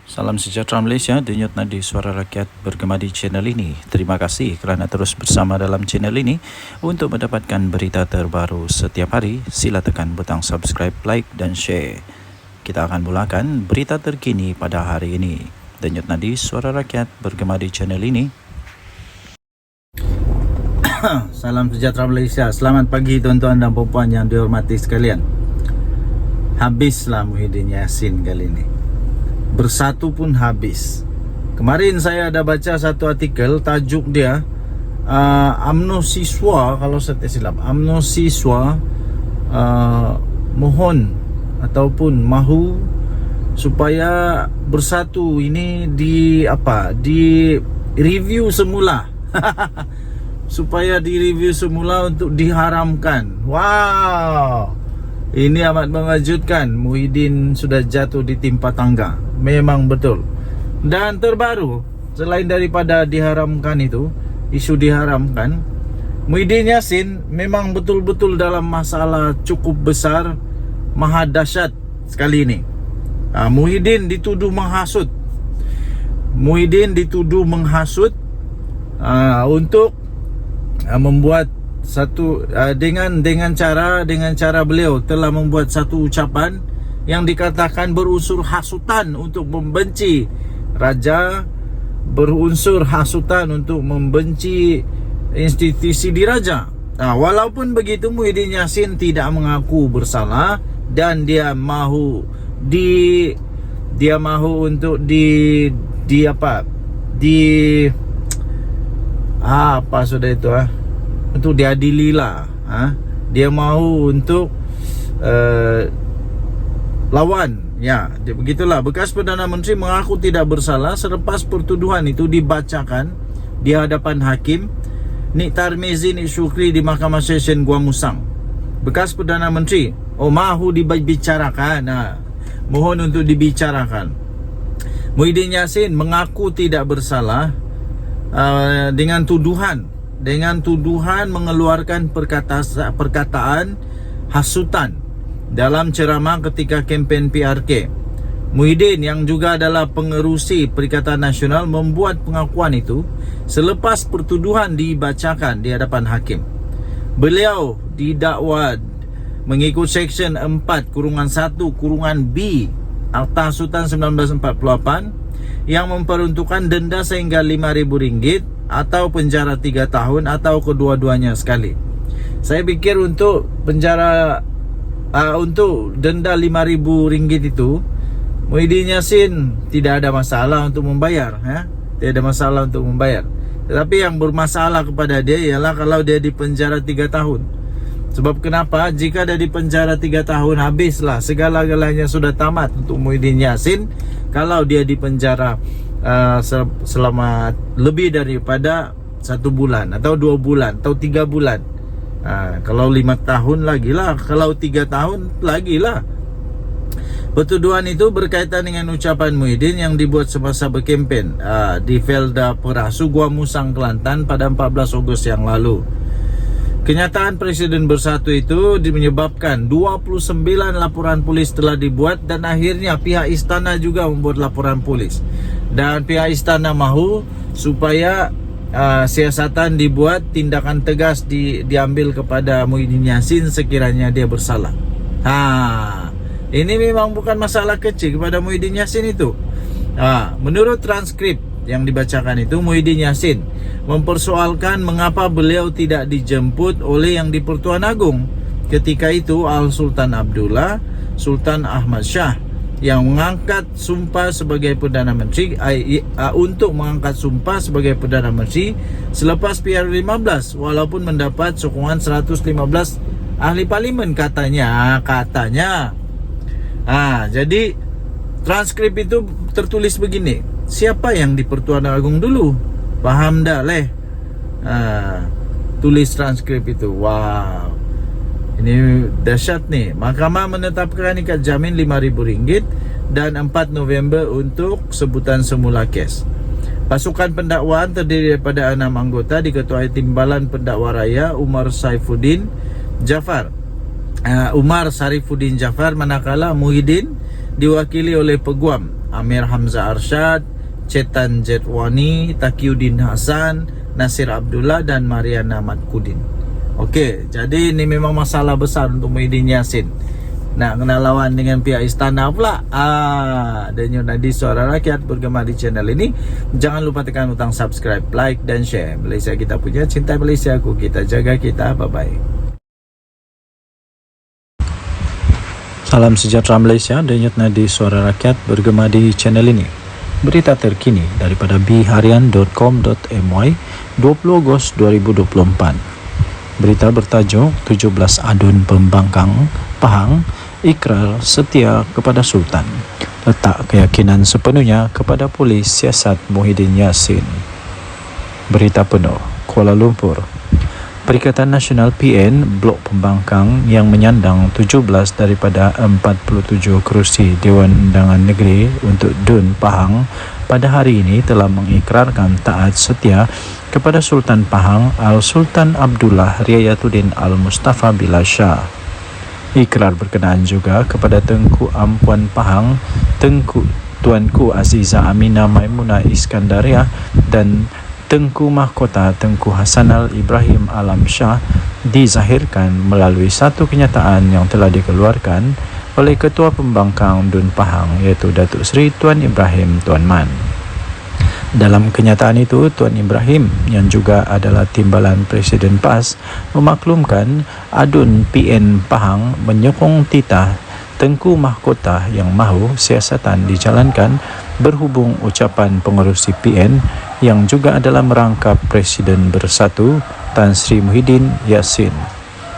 Salam sejahtera Malaysia, denyut nadi suara rakyat bergema di channel ini. Terima kasih kerana terus bersama dalam channel ini. Untuk mendapatkan berita terbaru setiap hari, sila tekan butang subscribe, like dan share. Kita akan mulakan berita terkini pada hari ini. Denyut nadi suara rakyat bergema di channel ini. Salam sejahtera Malaysia. Selamat pagi tuan-tuan dan puan-puan yang dihormati sekalian. Habislah Muhyiddin Yassin kali ini. Bersatu pun habis. Kemarin saya ada baca satu artikel, tajuk dia UMNO siswa, kalau saya tak silap, UMNO siswa mohon ataupun mahu supaya bersatu. Ini di review semula. Supaya di review semula untuk diharamkan. Wow, ini amat mengejutkan. Muhyiddin sudah jatuh di timpa tangga. Memang betul. Dan terbaru, selain daripada diharamkan itu, isu diharamkan, Muhyiddin Yassin memang betul-betul dalam masalah cukup besar, maha dahsyat sekali ini. Muhyiddin dituduh menghasut. Muhyiddin dituduh menghasut untuk membuat satu dengan cara beliau telah membuat satu ucapan yang dikatakan berunsur hasutan untuk membenci raja, berunsur hasutan untuk membenci institusi diraja. Walaupun begitu, Muhyiddin Yassin tidak mengaku bersalah dan dia mahu untuk untuk diadililah. Dia mahu untuk lawan. Ya, begitulah. Bekas Perdana Menteri mengaku tidak bersalah selepas pertuduhan itu dibacakan di hadapan hakim Nik Tarmizi Nik Shukri di Mahkamah Session Gua Musang. Bekas Perdana Menteri mahu dibicarakan. Mohon untuk dibicarakan. Muhyiddin Yassin mengaku tidak bersalah dengan tuduhan mengeluarkan perkataan hasutan dalam ceramah ketika kempen PRK. Muhyiddin yang juga adalah pengerusi Perikatan Nasional membuat pengakuan itu selepas pertuduhan dibacakan di hadapan hakim. Beliau didakwa mengikut Seksyen 4-1-B Akta Hasutan 1948 yang memperuntukkan denda sehingga RM5,000 atau penjara 3 tahun atau kedua-duanya sekali. Saya pikir untuk penjara untuk denda RM5,000 itu, Muhyiddin Yassin tidak ada masalah untuk membayar. Tidak ada masalah untuk membayar. Tetapi yang bermasalah kepada dia ialah kalau dia dipenjara 3 tahun. Sebab kenapa? Jika dia dipenjara 3 tahun, habislah segala-galanya, sudah tamat untuk Muhyiddin Yassin. Kalau dia dipenjara selama lebih daripada 1 bulan atau 2 bulan atau 3 bulan. Kalau 5 tahun lagi lah, kalau 3 tahun lagi lah. Pertuduhan itu berkaitan dengan ucapan Muhyiddin yang dibuat semasa berkempen di Felda Perasu, Gua Musang, Kelantan pada 14 Ogos yang lalu. Kenyataan Presiden Bersatu itu menyebabkan 29 laporan polis telah dibuat dan akhirnya pihak istana juga membuat laporan polis. Dan pihak istana mahu supaya siasatan dibuat, tindakan tegas diambil kepada Muhyiddin Yassin sekiranya dia bersalah. Ini memang bukan masalah kecil kepada Muhyiddin Yassin itu. Menurut transkrip yang dibacakan itu, Muhyiddin Yassin mempersoalkan mengapa beliau tidak dijemput oleh yang di-Pertuan Agong. Ketika itu Al-Sultan Abdullah, Sultan Ahmad Shah yang mengangkat sumpah sebagai Perdana Menteri untuk mengangkat sumpah sebagai Perdana Menteri selepas PR15, walaupun mendapat sokongan 115 ahli parlimen katanya. Jadi transkrip itu tertulis begini. Siapa yang di Pertuan Agong dulu? Faham dah leh? Tulis transkrip itu. Wow, ini dahsyat nih. Mahkamah menetapkan ikat jamin RM5,000 dan 4 November untuk sebutan semula kes. Pasukan pendakwaan terdiri daripada 6 anggota diketuai Timbalan Pendakwa Raya Umar Sarifuddin Jaafar, manakala Muhyiddin diwakili oleh Peguam Amir Hamzah Arsyad, Chetan Jetwani, Taqiyuddin Hasan, Nasir Abdullah dan Mariana Matkudin. Okey, jadi ini memang masalah besar untuk Muhyiddin Yassin. Nak kena lawan dengan pihak istana pula. Dan Nadi Suara Rakyat bergema di channel ini. Jangan lupa tekan butang subscribe, like dan share. Malaysia kita punya, cinta Malaysia aku, kita jaga kita. Bye-bye. Salam sejahtera Malaysia. Denyut Nadi Suara Rakyat bergema di channel ini. Berita terkini daripada bharian.com.my 20 Ogos 2024. Berita bertajuk 17 adun pembangkang Pahang ikrar setia kepada Sultan, letak keyakinan sepenuhnya kepada polis siasat Muhyiddin Yassin. Berita penuh. Kuala Lumpur. Perikatan Nasional PN Blok Pembangkang yang menyandang 17 daripada 47 kerusi Dewan Undangan Negeri untuk DUN Pahang pada hari ini telah mengikrarkan taat setia kepada Sultan Pahang Al-Sultan Abdullah Riayatuddin Al-Mustafa Billah Shah. Ikrar berkenaan juga kepada Tengku Ampuan Pahang, Tuanku Aziza Aminah Maimunah Iskandariah dan Tengku Mahkota Tengku Hasanal Ibrahim Alam Shah dizahirkan melalui satu kenyataan yang telah dikeluarkan oleh Ketua Pembangkang DUN Pahang iaitu Datuk Seri Tuan Ibrahim Tuan Man. Dalam kenyataan itu, Tuan Ibrahim yang juga adalah timbalan Presiden PAS memaklumkan adun PN Pahang menyokong titah Tengku Mahkota yang mahu siasatan dijalankan berhubung ucapan pengerusi PN yang juga adalah merangkap Presiden Bersatu Tan Sri Muhyiddin Yassin.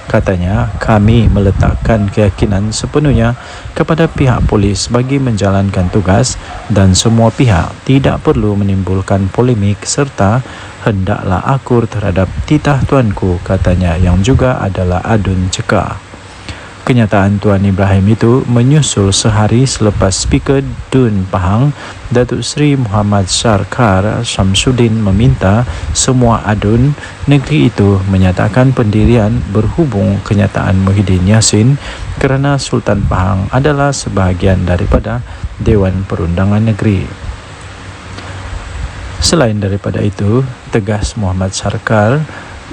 Katanya, kami meletakkan keyakinan sepenuhnya kepada pihak polis bagi menjalankan tugas dan semua pihak tidak perlu menimbulkan polemik serta hendaklah akur terhadap titah tuanku, katanya yang juga adalah adun cekar. Kenyataan Tuan Ibrahim itu menyusul sehari selepas Speaker DUN Pahang Datuk Seri Muhammad Sarkar Syamsuddin meminta semua adun negeri itu menyatakan pendirian berhubung kenyataan Muhyiddin Yassin kerana Sultan Pahang adalah sebahagian daripada Dewan Perundangan Negeri. Selain daripada itu, tegas Muhammad Sarkar,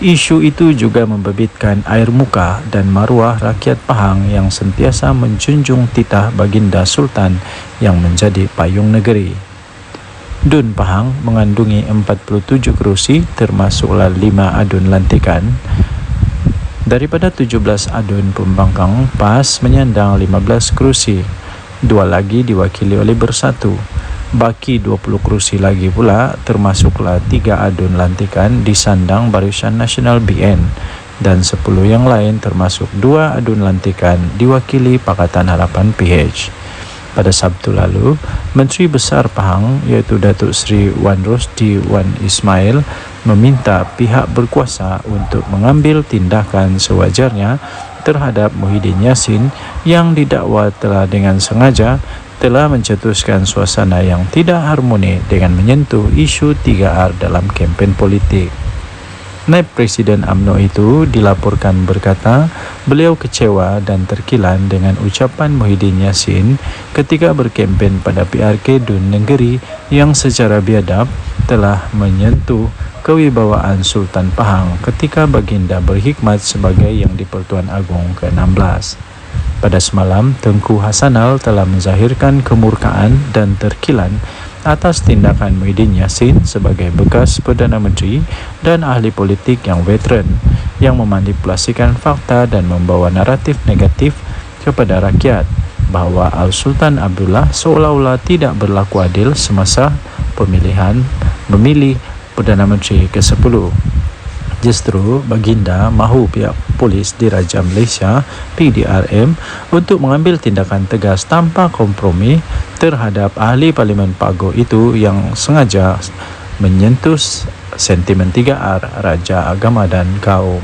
isu itu juga membabitkan air muka dan maruah rakyat Pahang yang sentiasa menjunjung titah baginda Sultan yang menjadi payung negeri. DUN Pahang mengandungi 47 kerusi termasuklah 5 adun lantikan. Daripada 17 adun pembangkang, PAS menyandang 15 kerusi, 2 lagi diwakili oleh Bersatu. Baki 20 kerusi lagi pula termasuklah 3 adun lantikan disandang Barisan Nasional BN dan 10 yang lain termasuk 2 adun lantikan diwakili Pakatan Harapan PH. Pada Sabtu lalu, Menteri Besar Pahang iaitu Datuk Seri Wan Rosdi Wan Ismail meminta pihak berkuasa untuk mengambil tindakan sewajarnya terhadap Muhyiddin Yassin yang didakwa telah dengan sengaja telah mencetuskan suasana yang tidak harmoni dengan menyentuh isu 3R dalam kempen politik. Naib Presiden UMNO itu dilaporkan berkata beliau kecewa dan terkilan dengan ucapan Muhyiddin Yassin ketika berkempen pada PRK DUN Negeri yang secara biadab telah menyentuh kewibawaan Sultan Pahang ketika baginda berkhidmat sebagai Yang di-Pertuan Agong ke-16. Pada semalam, Tengku Hasanal telah menzahirkan kemurkaan dan terkilan atas tindakan Muhyiddin Yassin sebagai bekas Perdana Menteri dan ahli politik yang veteran yang memanipulasikan fakta dan membawa naratif negatif kepada rakyat bahawa Al-Sultan Abdullah seolah-olah tidak berlaku adil semasa memilih Perdana Menteri ke-10. Justru baginda mahu pihak polis Diraja Malaysia PDRM untuk mengambil tindakan tegas tanpa kompromi terhadap ahli Parlimen Pagoh itu yang sengaja menyentuh sentimen 3R, Raja, Agama dan Kaum.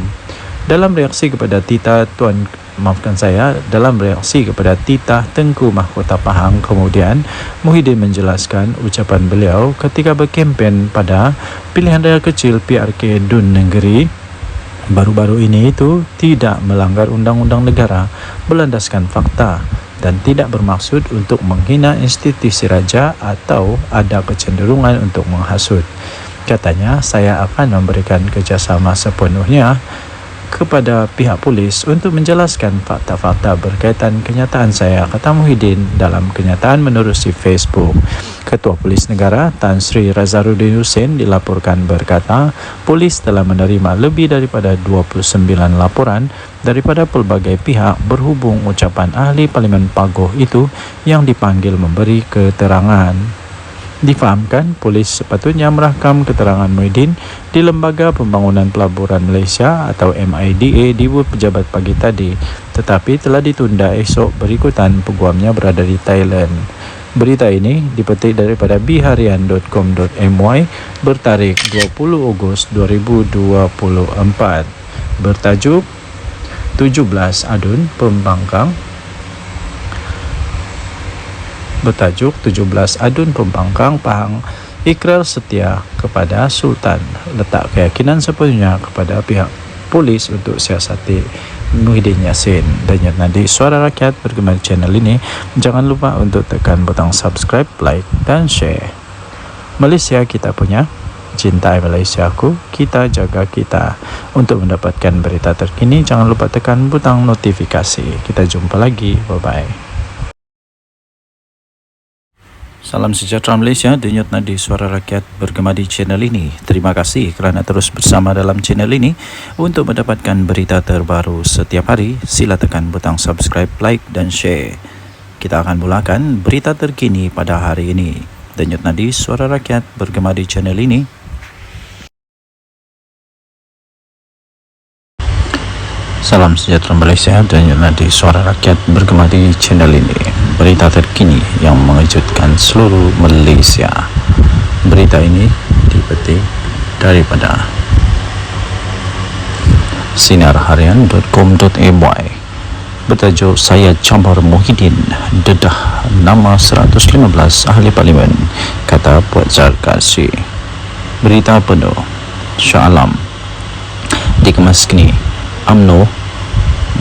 Dalam reaksi kepada titah Tengku Mahkota Pahang, kemudian Muhyiddin menjelaskan ucapan beliau ketika berkempen pada pilihan raya kecil PRK DUN Negeri baru-baru ini itu tidak melanggar undang-undang negara berlandaskan fakta dan tidak bermaksud untuk menghina institusi raja atau ada kecenderungan untuk menghasut. Katanya, saya akan memberikan kerjasama sepenuhnya kepada pihak polis untuk menjelaskan fakta-fakta berkaitan kenyataan saya, kata Muhyiddin dalam kenyataan menerusi Facebook. Ketua Polis Negara Tan Sri Razaruddin Hussein dilaporkan berkata, polis telah menerima lebih daripada 29 laporan daripada pelbagai pihak berhubung ucapan ahli Parlimen Pagoh itu yang dipanggil memberi keterangan. Difahamkan, polis sepatutnya merakam keterangan Muhyiddin di Lembaga Pembangunan Pelaburan Malaysia atau MIDA di pejabat pagi tadi, tetapi telah ditunda esok berikutan peguamnya berada di Thailand. Berita ini dipetik daripada biharian.com.my bertarikh 20 Ogos 2024 bertajuk 17 Adun Pembangkang Pahang ikrar setia kepada Sultan, letak keyakinan sepenuhnya kepada pihak polis untuk siasati Muhyiddin Yassin. Dan nanti Suara Rakyat bergema di channel ini. Jangan lupa untuk tekan butang subscribe, like dan share. Malaysia kita punya, cintai Malaysiaku, kita jaga kita. Untuk mendapatkan berita terkini, jangan lupa tekan butang notifikasi. Kita jumpa lagi, bye bye. Salam sejahtera Malaysia, denyut nadi Suara Rakyat bergema di channel ini. Terima kasih kerana terus bersama dalam channel ini. Untuk mendapatkan berita terbaru setiap hari, sila tekan butang subscribe, like dan share. Kita akan mulakan berita terkini pada hari ini. Denyut nadi Suara Rakyat bergema di channel ini. Salam sejahtera Malaysia, denyut nadi Suara Rakyat bergema di channel ini. Berita terkini yang mengejutkan seluruh Malaysia. Berita ini dipetik daripada sinarharian.com.my bertajuk Saya Cabar Muhyiddin dedah nama 115 ahli parlimen, kata Puan Zarkasi. Berita penuh Shah Alam dikemas kini. UMNO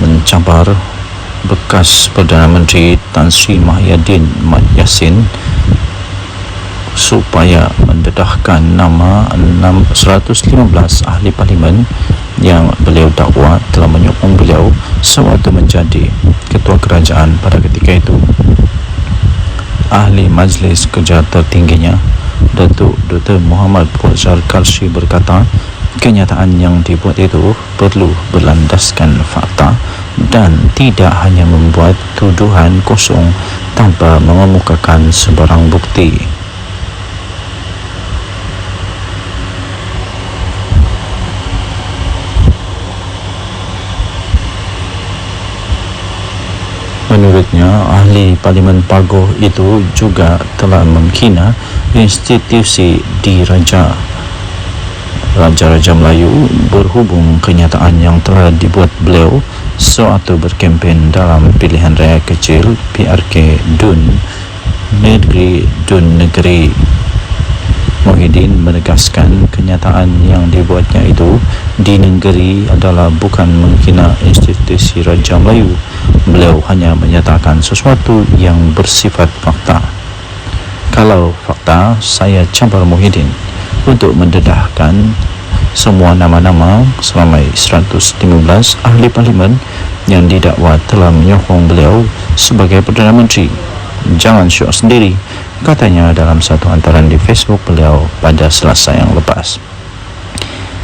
mencabar bekas Perdana Menteri Tan Sri Muhyiddin Yassin supaya mendedahkan nama 115 ahli parlimen yang beliau dakwa telah menyokong beliau sewaktu menjadi ketua kerajaan pada ketika itu. Ahli Majlis Kerja tertingginya, Datuk Dr. Muhammad Fauzal Karshi berkata, kenyataan yang dibuat itu perlu berlandaskan fakta dan tidak hanya membuat tuduhan kosong tanpa mengemukakan sebarang bukti. Menurutnya, ahli Parlimen Pagoh itu juga telah menghina institusi Raja-Raja Melayu berhubung kenyataan yang telah dibuat beliau sewaktu berkempen dalam pilihan raya kecil PRK Dun Negeri. Muhyiddin menegaskan kenyataan yang dibuatnya itu di negeri adalah bukan menghina institusi Raja Melayu. Beliau hanya menyatakan sesuatu yang bersifat fakta. Kalau fakta, saya cabar Muhyiddin untuk mendedahkan semua nama-nama seramai 115 ahli parlimen yang didakwa telah menyokong beliau sebagai Perdana Menteri. Jangan syok sendiri, katanya dalam satu hantaran di Facebook beliau pada Selasa yang lepas.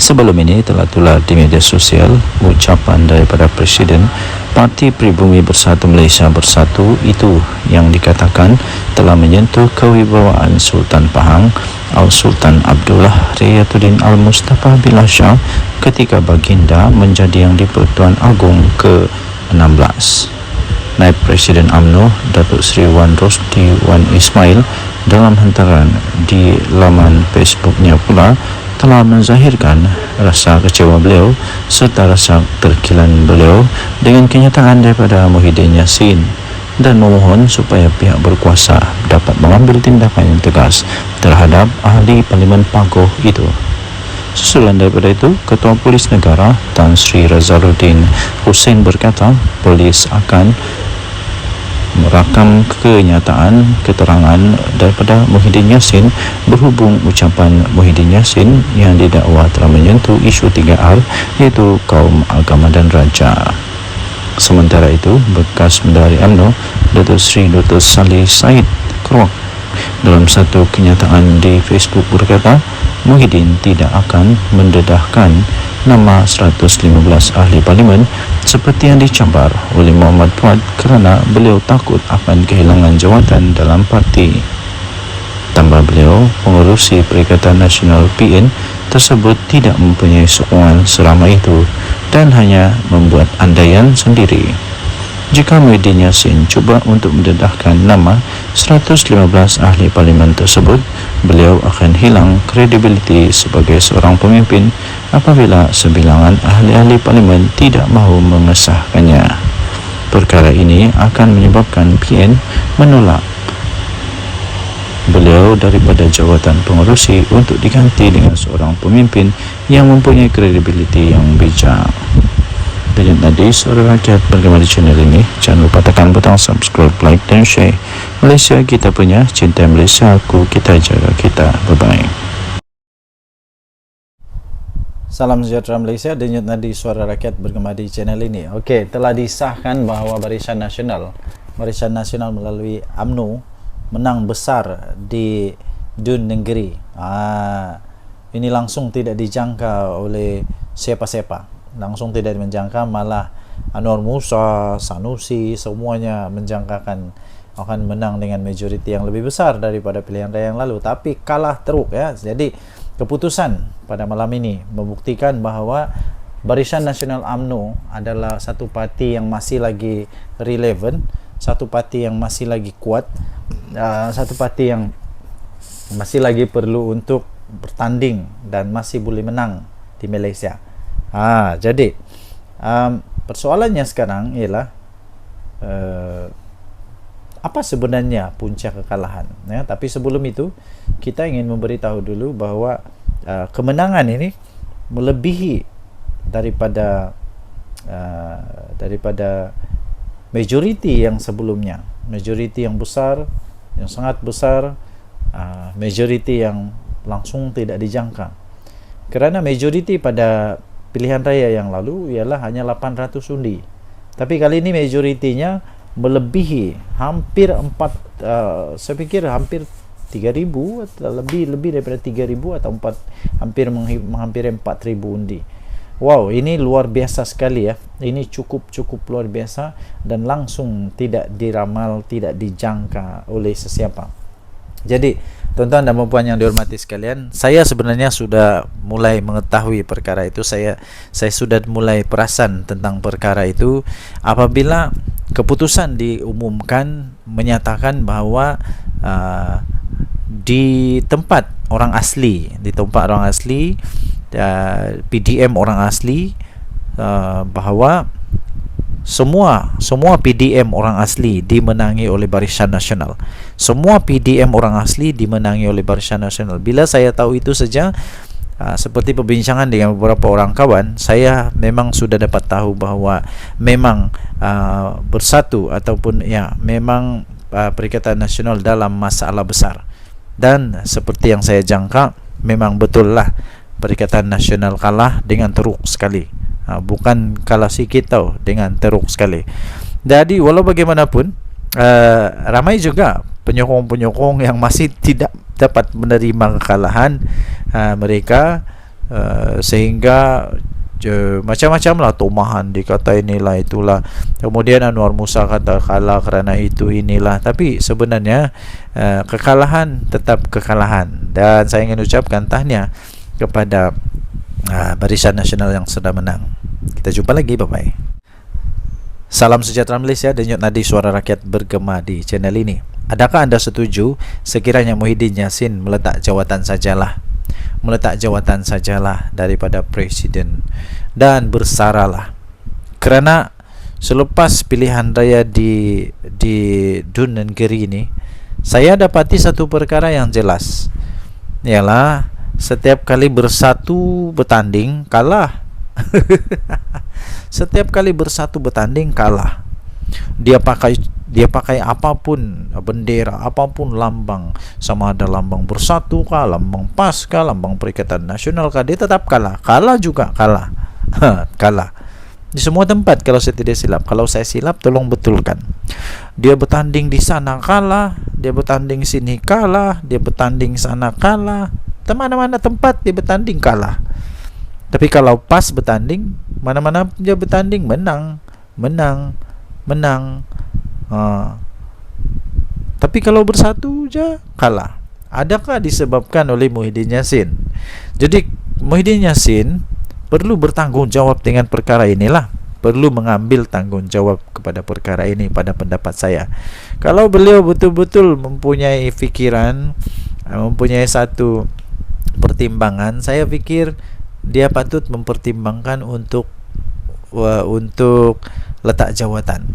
Sebelum ini telah tular di media sosial ucapan daripada Presiden Parti Pribumi Bersatu Malaysia Bersatu itu yang dikatakan telah menyentuh kewibawaan Sultan Pahang Al-Sultan Abdullah Riyatuddin Al-Mustafa Billah Shah ketika baginda menjadi Yang di-Pertuan Agong ke-16. Naib Presiden UMNO Datuk Seri Wan Rosdi Wan Ismail dalam hantaran di laman Facebooknya pula telah menzahirkan rasa kecewa beliau serta rasa terkilan beliau dengan kenyataan daripada Muhyiddin Yassin dan memohon supaya pihak berkuasa dapat mengambil tindakan yang tegas terhadap ahli Parlimen Pagoh itu. Susulan daripada itu, Ketua Polis Negara Tan Sri Razaruddin Hussein berkata polis akan merakam kenyataan keterangan daripada Muhyiddin Yassin berhubung ucapan Muhyiddin Yassin yang didakwa telah menyentuh isu 3R iaitu kaum agama dan raja. Sementara itu, bekas Menteri UMNO Datuk Seri Dr. Saleh Said Keruak dalam satu kenyataan di Facebook berkata Muhyiddin tidak akan mendedahkan nama 115 ahli parlimen seperti yang dicabar oleh Muhammad Fuad kerana beliau takut akan kehilangan jawatan dalam parti. Tambah beliau, pengerusi Perikatan Nasional PN tersebut tidak mempunyai sokongan seramai itu dan hanya membuat andaian sendiri. Jika Muhyiddin Yassin cuba untuk mendedahkan nama 115 ahli parlimen tersebut, beliau akan hilang kredibiliti sebagai seorang pemimpin apabila sebilangan ahli-ahli parlimen tidak mahu mengesahkannya. Perkara ini akan menyebabkan PN menolak beliau daripada jawatan pengerusi untuk diganti dengan seorang pemimpin yang mempunyai kredibiliti yang bijak. Dan tadi suara rakyat bergema di channel ini, jangan lupa tekan butang subscribe, like dan share. Malaysia kita punya, cinta Malaysia aku, kita jaga kita. Bye bye. Salam sejahtera Malaysia, denyut nadi suara rakyat bergema di channel ini. Okey, telah disahkan bahawa Barisan Nasional melalui UMNO menang besar di Dun Negeri. Ini langsung tidak dijangka oleh siapa-siapa. Langsung tidak menjangka, malah Anwar Musa, Sanusi, semuanya menjangkakan akan menang dengan majoriti yang lebih besar daripada pilihan raya yang lalu, tapi kalah teruk ya. Jadi keputusan pada malam ini membuktikan bahawa Barisan Nasional UMNO adalah satu parti yang masih lagi relevan, satu parti yang masih lagi kuat, satu parti yang masih lagi perlu untuk bertanding dan masih boleh menang di Malaysia. Jadi persoalannya sekarang ialah apa sebenarnya punca kekalahan ya? Tapi sebelum itu kita ingin memberitahu dulu bahawa kemenangan ini melebihi daripada majoriti yang sebelumnya, majoriti yang besar, yang sangat besar, majoriti yang langsung tidak dijangka. Kerana majoriti pada pilihan raya yang lalu ialah hanya 800 undi. Tapi kali ini majoritinya melebihi hampir saya pikir hampir 3,000 atau lebih daripada 3,000 atau hampir menghampiri 4,000 undi. Wow, ini luar biasa sekali ya. Ini cukup luar biasa dan langsung tidak diramal, tidak dijangka oleh sesiapa. Jadi, tuan-tuan dan puan yang dihormati sekalian, saya sebenarnya sudah mulai mengetahui perkara itu. Saya sudah mulai perasan tentang perkara itu apabila keputusan diumumkan menyatakan bahawa di tempat orang asli, PDM orang asli, bahawa semua PDM orang asli dimenangi oleh Barisan Nasional. Semua PDM orang asli dimenangi oleh Barisan Nasional. Bila saya tahu itu saja, seperti perbincangan dengan beberapa orang kawan, saya memang sudah dapat tahu bahawa memang bersatu ataupun ya memang Perikatan Nasional dalam masalah besar. Dan seperti yang saya jangka, memang betul lah Perikatan Nasional kalah dengan teruk sekali. Bukan kalah sikit tau, dengan teruk sekali. Jadi walau bagaimanapun, ramai juga penyokong-penyokong yang masih tidak dapat menerima kekalahan mereka, sehingga macam-macam lah tomahan, dikata inilah itulah, kemudian Anwar Musa kata kalah kerana itu inilah. Tapi sebenarnya kekalahan tetap kekalahan, dan saya ingin ucapkan tahniah kepada Barisan Nasional yang sudah menang. Kita jumpa lagi, bye bye. Salam sejahtera Malaysia, denyut nadi suara rakyat bergema di channel ini. Adakah anda setuju sekiranya Muhyiddin Yassin meletak jawatan sajalah daripada Presiden dan bersaralah? Kerana selepas pilihan raya di Dun Negeri ini, saya dapati satu perkara yang jelas, ialah setiap kali bersatu bertanding kalah. Setiap kali bersatu bertanding kalah. Dia pakai apapun bendera, apapun lambang, sama ada lambang Bersatu kah, lambang PAS kah, lambang Perikatan Nasional kah, dia tetap kalah. Kalah juga kalah. Kalah di semua tempat kalau saya tidak silap. Kalau saya silap tolong betulkan. Dia bertanding di sana kalah, dia bertanding sini kalah, dia bertanding sana kalah, mana-mana tempat dia bertanding kalah. Tapi kalau PAS bertanding, mana-mana dia bertanding menang. Tapi kalau Bersatu je kalah. Adakah disebabkan oleh Muhyiddin Yassin? Jadi Muhyiddin Yassin perlu bertanggung jawab dengan perkara inilah, perlu mengambil tanggung jawab kepada perkara ini pada pendapat saya. Kalau beliau betul-betul mempunyai fikiran, mempunyai satu pertimbangan, saya pikir dia patut mempertimbangkan untuk letak jawatan.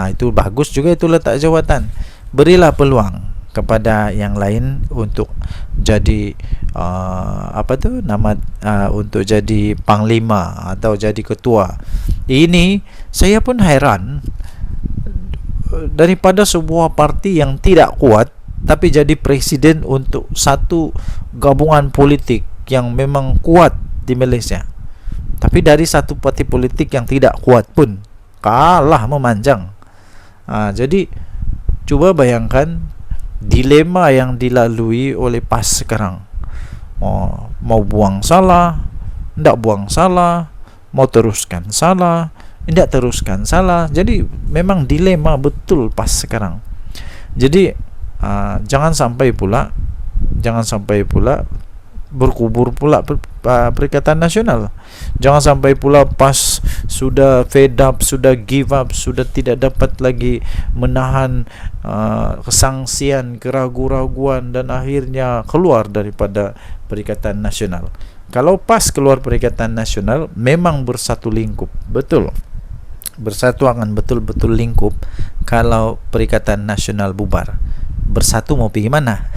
Itu bagus juga, itu letak jawatan. Berilah peluang kepada yang lain untuk jadi untuk jadi panglima atau jadi ketua. Ini saya pun heran, daripada sebuah parti yang tidak kuat tapi jadi presiden untuk satu gabungan politik yang memang kuat di Malaysia. Tapi dari satu parti politik yang tidak kuat pun kalah memanjang. Jadi cuba bayangkan dilema yang dilalui oleh PAS sekarang. Mau buang salah, tidak buang salah, mau teruskan salah, tidak teruskan salah. Jadi memang dilema betul PAS sekarang. Jadi jangan sampai pula berkubur pula Perikatan Nasional. Jangan sampai pula PAS sudah fed up, sudah give up, sudah tidak dapat lagi menahan kesangsian, keraguan-raguan, dan akhirnya keluar daripada Perikatan Nasional. Kalau PAS keluar Perikatan Nasional, memang bersatu lingkup, betul. Bersatu akan betul-betul lingkup. Kalau Perikatan Nasional bubar, Bersatu mau pergi mana?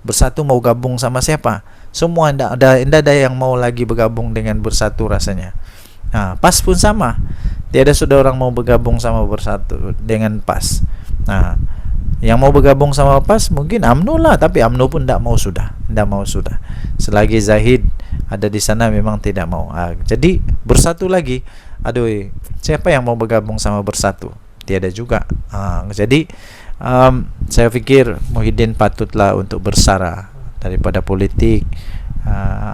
Bersatu mau gabung sama siapa? Semua tidak ada yang mau lagi bergabung dengan Bersatu rasanya. PAS pun sama. Tiada sudah orang mau bergabung sama Bersatu dengan PAS. Yang mau bergabung sama PAS mungkin UMNO lah, tapi UMNO pun tidak mau sudah. Selagi Zahid ada di sana memang tidak mau. Jadi Bersatu lagi. Aduh, siapa yang mau bergabung sama Bersatu? Tiada juga. Jadi saya pikir Muhyiddin patutlah untuk bersara daripada politik.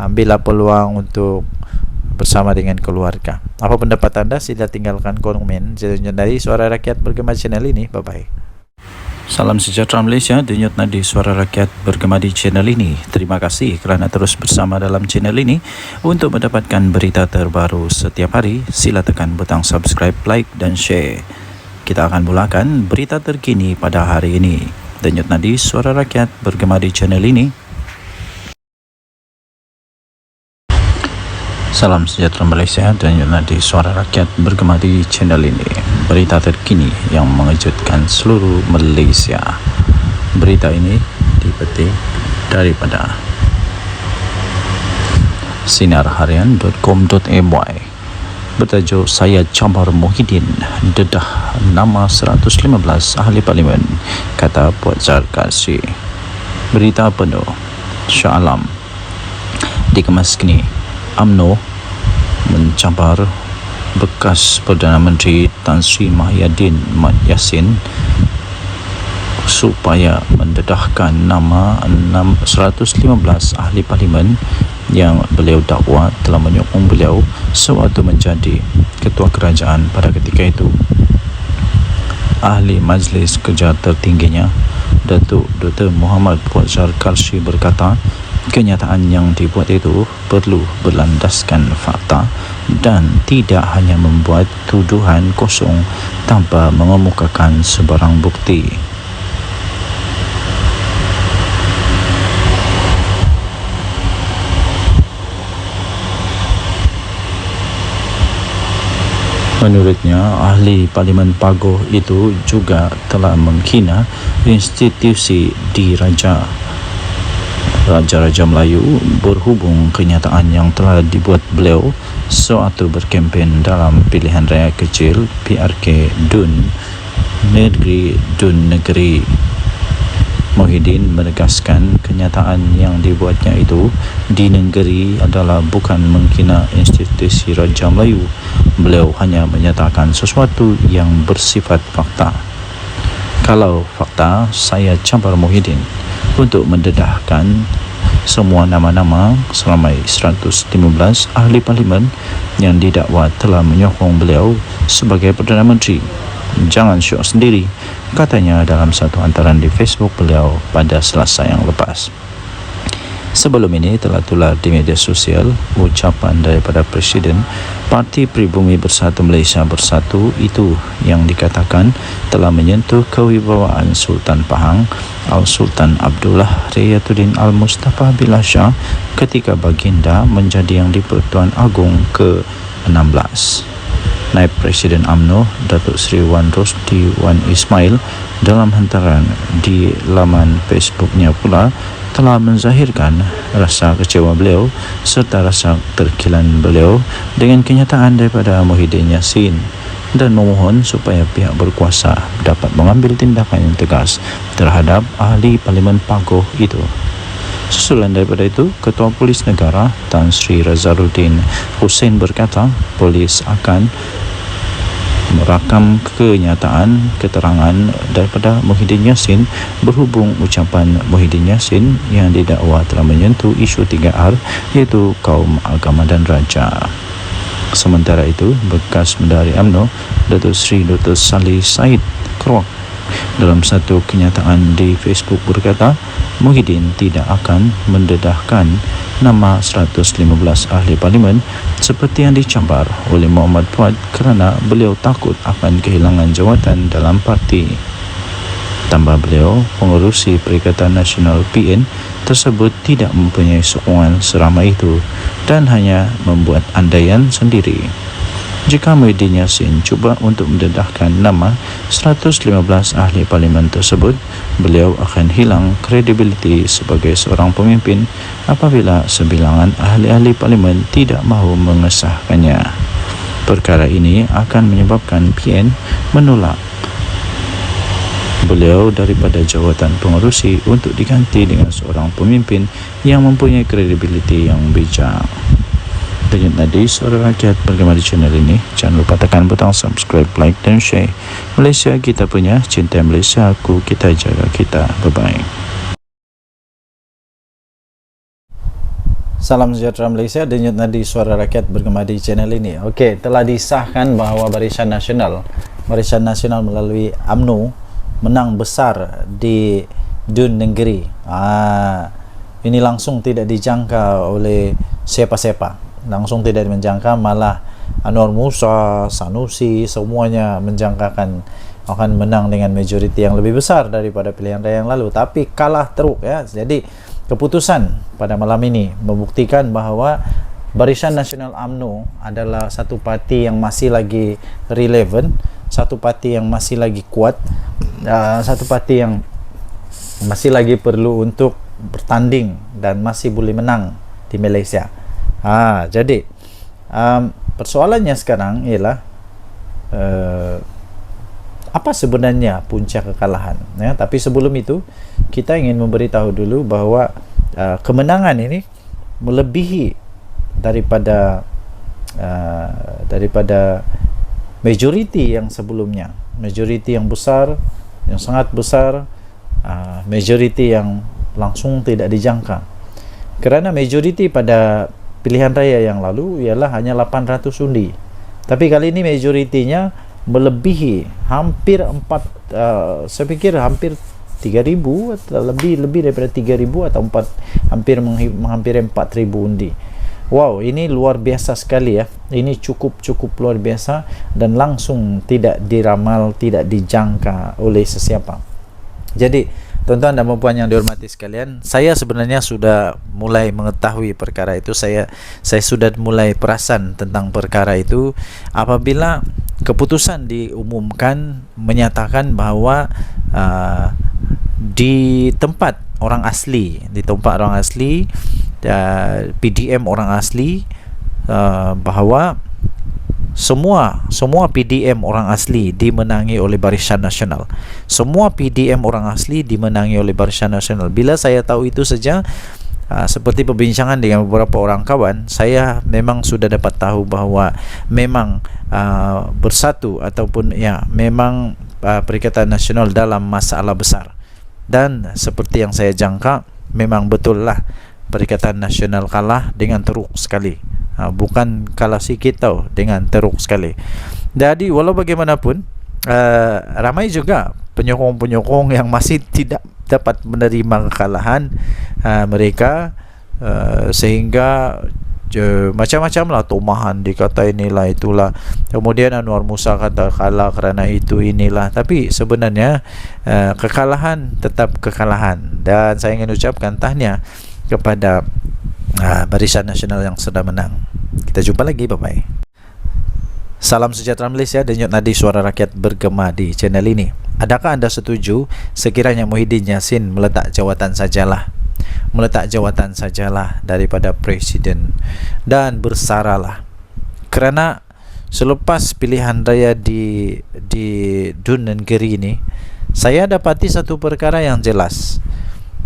Ambillah peluang untuk bersama dengan keluarga. Apa pendapat anda? Sila tinggalkan komen dari Suara Rakyat Bergema channel ini. Bye bye. Salam sejahtera Malaysia, denyut nadi Suara Rakyat Bergema di channel ini. Terima kasih kerana terus bersama dalam channel ini. Untuk mendapatkan berita terbaru setiap hari, sila tekan butang subscribe, like dan share. Kita akan mulakan berita terkini pada hari ini. Denyut nadi Suara Rakyat Bergema di channel ini. Salam sejahtera Malaysia, denyut nadi Suara Rakyat Bergema di channel ini. Berita terkini yang mengejutkan seluruh Malaysia. Berita ini dipetik daripada sinarharian.com.my. Bertajuk Saya Cabar Muhyiddin dedah nama 115 ahli parlimen, kata Puan Zarkasi. Berita penuh Shah Alam dikemas kini. UMNO mencabar bekas Perdana Menteri Tan Sri Muhyiddin Mat Yassin supaya mendedahkan nama 115 ahli parlimen yang beliau dakwa telah menyokong beliau sewaktu menjadi ketua kerajaan pada ketika itu. Ahli Majlis Kerja tertingginya, Datuk Dr. Muhammad Puan Zarkasi berkata, kenyataan yang dibuat itu perlu berlandaskan fakta dan tidak hanya membuat tuduhan kosong tanpa mengemukakan sebarang bukti. Menurutnya, ahli Parlimen Pagoh itu juga telah menghina institusi diraja Raja-Raja Melayu berhubung kenyataan yang telah dibuat beliau sewaktu berkempen dalam pilihan raya kecil PRK Dun Negeri. Muhyiddin menegaskan kenyataan yang dibuatnya itu di negeri adalah bukan menghina institusi Raja Melayu. Beliau hanya menyatakan sesuatu yang bersifat fakta. Kalau fakta, saya campur Muhyiddin untuk mendedahkan semua nama-nama seramai 115 ahli parlimen yang didakwa telah menyokong beliau sebagai Perdana Menteri. Jangan syok sendiri, katanya dalam satu hantaran di Facebook beliau pada Selasa yang lepas. Sebelum ini telah tular di media sosial ucapan daripada Presiden Parti Pribumi Bersatu Malaysia Bersatu itu yang dikatakan telah menyentuh kewibawaan Sultan Pahang Al-Sultan Abdullah Riyatuddin Al-Mustafa Billah Shah ketika baginda menjadi Yang di-Pertuan Agong ke-16. Naib Presiden UMNO Datuk Seri Wan Rosdi Wan Ismail dalam hantaran di laman Facebooknya pula telah menzahirkan rasa kecewa beliau serta rasa terkilan beliau dengan kenyataan daripada Muhyiddin Yassin dan memohon supaya pihak berkuasa dapat mengambil tindakan yang tegas terhadap ahli Parlimen Pagoh itu. Susulan daripada itu, Ketua Polis Negara Tan Sri Razaruddin Hussein berkata polis akan merakam keterangan daripada Muhyiddin Yassin berhubung ucapan Muhyiddin Yassin yang didakwa telah menyentuh isu 3R iaitu kaum, agama dan raja. Sementara itu, bekas Menteri UMNO Datuk Seri Dr. Salih Said Kroak dalam satu kenyataan di Facebook berkata Muhyiddin tidak akan mendedahkan nama 115 ahli parlimen seperti yang dicabar oleh Muhammad Fuad kerana beliau takut akan kehilangan jawatan dalam parti. Tambah beliau, pengerusi Perikatan Nasional PN tersebut tidak mempunyai sokongan seramai itu dan hanya membuat andaian sendiri. Jika Muhyiddin Yassin cuba untuk mendedahkan nama 115 ahli parlimen tersebut, beliau akan hilang kredibiliti sebagai seorang pemimpin apabila sebilangan ahli-ahli parlimen tidak mahu mengesahkannya. Perkara ini akan menyebabkan PN menolak beliau daripada jawatan pengerusi untuk diganti dengan seorang pemimpin yang mempunyai kredibiliti yang bijak. Denyut nadi suara rakyat bergema di channel ini. Jangan lupa tekan butang subscribe, like dan share. Malaysia kita punya, cinta Malaysia aku, kita jaga kita. Bye-bye. Salam sejahtera Malaysia, denyut nadi suara rakyat bergema di channel ini. Okey, telah disahkan bahawa Barisan Nasional melalui UMNO menang besar di Dun Negeri. Ini langsung tidak dijangka oleh siapa-siapa. Langsung tidak menjangka, malah Anwar Musa, Sanusi, semuanya menjangkakan akan menang dengan majoriti yang lebih besar daripada pilihan raya yang lalu, tapi kalah teruk ya. Jadi keputusan pada malam ini membuktikan bahawa Barisan Nasional UMNO adalah satu parti yang masih lagi relevan, satu parti yang masih lagi kuat, satu parti yang masih lagi perlu untuk bertanding dan masih boleh menang di Malaysia. Jadi persoalannya sekarang ialah apa sebenarnya punca kekalahan ya? Tapi sebelum itu kita ingin memberitahu dulu bahawa kemenangan ini melebihi daripada majoriti yang sebelumnya, majoriti yang besar, yang sangat besar, majoriti yang langsung tidak dijangka. Kerana majoriti pada pilihan raya yang lalu ialah hanya 800 undi. Tapi kali ini majoritinya melebihi hampir saya pikir hampir 3,000 atau lebih daripada 3,000 atau hampir 4,000 undi. Wow, ini luar biasa sekali ya. Ini cukup luar biasa dan langsung tidak diramal, tidak dijangka oleh sesiapa. Jadi tuan-tuan dan puan yang dihormati sekalian, saya sebenarnya sudah mulai mengetahui perkara itu. Saya sudah mulai perasan tentang perkara itu apabila keputusan diumumkan menyatakan bahawa di tempat orang asli, ditumpak orang asli, PDM orang asli, bahawa semua PDM orang asli dimenangi oleh Barisan Nasional. Semua PDM orang asli dimenangi oleh Barisan Nasional. Bila saya tahu itu saja, seperti perbincangan dengan beberapa orang kawan, saya memang sudah dapat tahu bahawa memang bersatu ataupun memang Perikatan Nasional dalam masalah besar. Dan seperti yang saya jangka, memang betul lah Perikatan Nasional kalah dengan teruk sekali. Bukan kalah sikit tau, dengan teruk sekali. Jadi walau bagaimanapun, ramai juga penyokong-penyokong yang masih tidak dapat menerima kekalahan mereka, sehingga macam-macam lah tomahan, dikata inilah itulah, kemudian Anwar Musa kata kalah kerana itu inilah. Tapi sebenarnya kekalahan tetap kekalahan, dan saya ingin ucapkan tahniah kepada Barisan Nasional yang sudah menang. Kita jumpa lagi, bye-bye. Salam sejahtera Malaysia, denyut nadi suara rakyat bergema di channel ini. Adakah anda setuju sekiranya Muhyiddin Yassin meletak jawatan sajalah daripada Presiden dan bersaralah? Kerana selepas pilihan raya di Dun Negeri ini, saya dapati satu perkara yang jelas,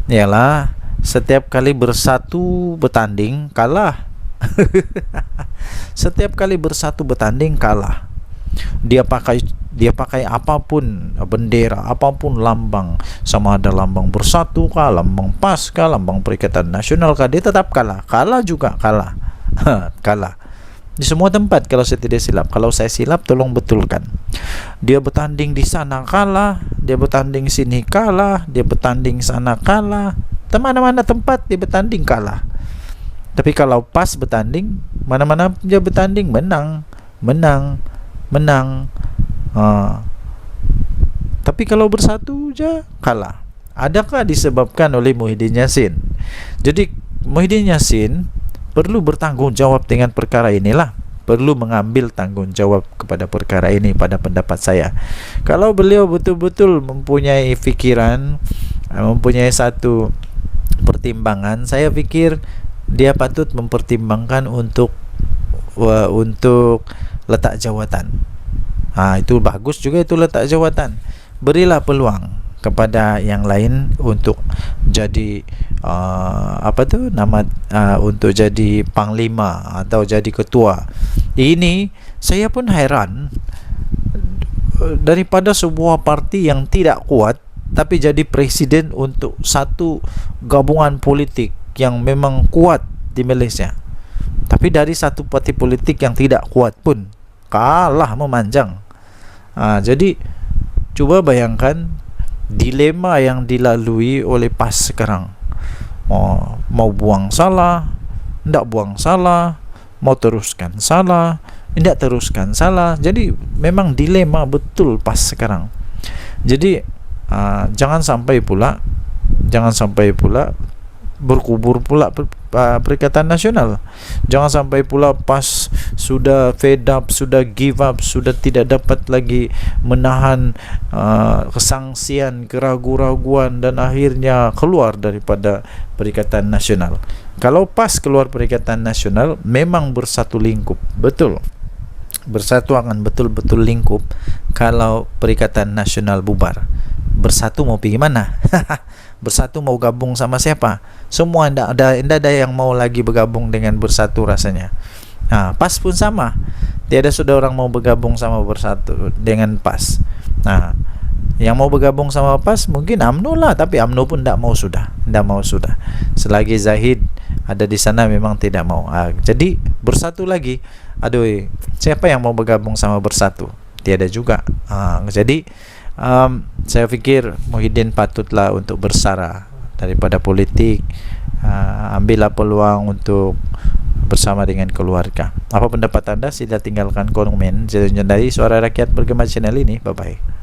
ialah setiap kali bersatu bertanding kalah. Setiap kali bersatu bertanding kalah. Dia pakai apapun bendera, apapun lambang, sama ada lambang Bersatu kah, lambang PAS kah, lambang Perikatan Nasional kah, dia tetap kalah. Kalah juga kalah. Kalah di semua tempat kalau saya tidak silap. Kalau saya silap, tolong betulkan. Dia bertanding di sana kalah, dia bertanding sini kalah, dia bertanding sana kalah, mana-mana tempat dia bertanding kalah. Tapi kalau PAS bertanding, mana-mana dia bertanding menang. Tapi kalau Bersatu je kalah. Adakah disebabkan oleh Muhyiddin Yassin? Jadi Muhyiddin Yassin perlu bertanggungjawab dengan perkara inilah, perlu mengambil tanggungjawab kepada perkara ini pada pendapat saya. Kalau beliau betul-betul mempunyai fikiran, mempunyai satu pertimbangan, saya fikir dia patut mempertimbangkan untuk letak jawatan. Itu bagus juga, itu letak jawatan. Berilah peluang kepada yang lain untuk jadi untuk jadi panglima atau jadi ketua. Ini saya pun heran, daripada sebuah parti yang tidak kuat tapi jadi presiden untuk satu gabungan politik yang memang kuat di Malaysia. Tapi dari satu parti politik yang tidak kuat pun kalah memanjang. Jadi cuba bayangkan dilema yang dilalui oleh PAS sekarang. Mau buang salah, tidak buang salah, mau teruskan salah, tidak teruskan salah. Jadi memang dilema betul PAS sekarang. Jadi jangan sampai pula berkubur pula Perikatan Nasional. Jangan sampai pula PAS sudah fed up, sudah give up, sudah tidak dapat lagi menahan kesangsian, keraguan-raguan, dan akhirnya keluar daripada Perikatan Nasional. Kalau PAS keluar Perikatan Nasional, memang bersatu lingkup, betul. Bersatu akan betul-betul lingkup. Kalau Perikatan Nasional bubar, Bersatu mau pergi mana? Bersatu mau gabung sama siapa? Semua tidak ada yang mau lagi bergabung dengan Bersatu rasanya. PAS pun sama. Tiada sudah orang mau bergabung sama Bersatu dengan PAS. Yang mau bergabung sama PAS mungkin UMNO lah, tapi UMNO pun tidak mau sudah. Selagi Zahid ada di sana memang tidak mau. Jadi Bersatu lagi. Aduh, siapa yang mau bergabung sama Bersatu? Tiada juga. Jadi saya fikir Muhyiddin patutlah untuk bersara daripada politik. Ambillah peluang untuk bersama dengan keluarga. Apa pendapat anda? Sila tinggalkan komen. Jadi suara rakyat bergema channel ini. Bye bye.